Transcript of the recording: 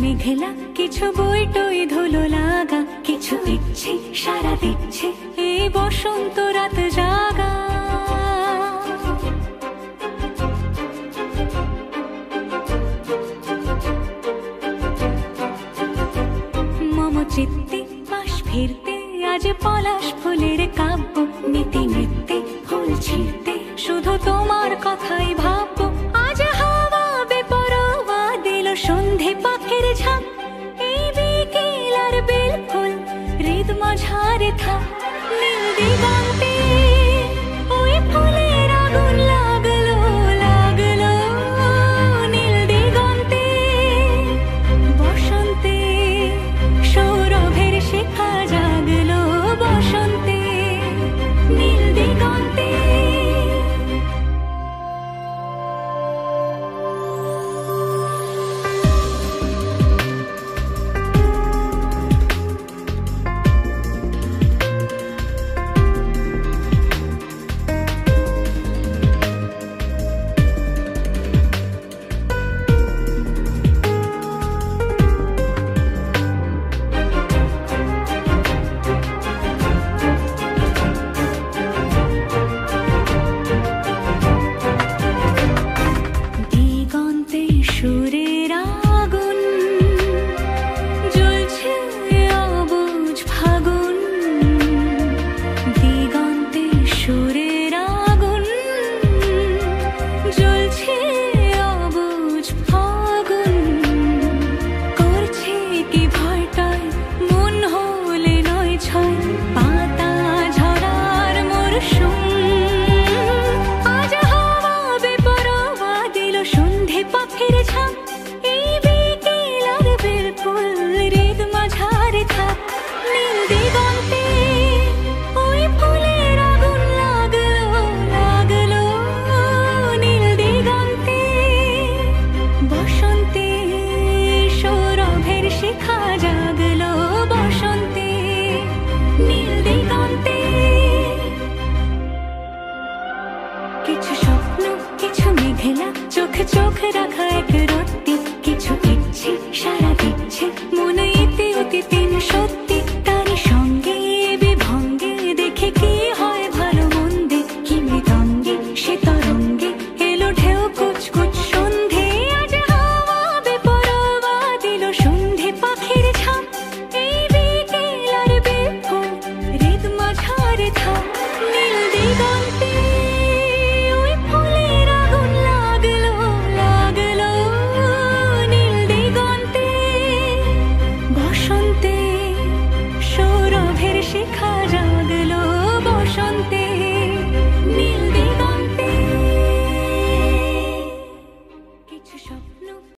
মেঘলা, কিছু বই টই ধুলো লাগা, কিছু ইচ্ছে সারা দিচ্ছে এই বসন্ত রাত জাগা। মম চিত্তে পাশ ফিরতে আজ পলাশ ফুলের কাব্য, নিতে নিতে ফুল ছিঁড়তে শুধু তোমার কথাই ভাববো। আজ হাওয়া বেপরোয়া দিল সন্ধে পাখির ঝাঁক, এই বিকেল আর বেলফুল হৃদ মাঝারে থাক। নীল দিগন্তে ওই ফুলের আগুন লাগলো লাগলো, নীল দিগন্তে বসন্তে সৌরভের শিখা জাগলো, বসন্তে নীল দিগন্তে। সুরের আগুন জ্বলছে অবুঝ ফাগুন, দিগন্তে সুরের আগুন জ্বলছে অবুঝ ফাগুন। করছে কি ভয়টায় মন হলে নয় ছয়, পাতা ঝরার মরশুম। আজ হাওয়া বেপরোয়া দিল সন্ধে পাখির ঝাঁক, এই বিকেল আর বেলফুল হৃদ মাঝারে থাক। নীল দিগন্তে ওই ফুলের আগুন লাগলো লাগলো, নীল দিগন্তে বসন্তে সৌরভের শিখা জাগলো, বসন্তে নীল দিগন্তে। কিছু স্বপ্ন কিছু মেঘলা, চোখ চোখ রাখা এক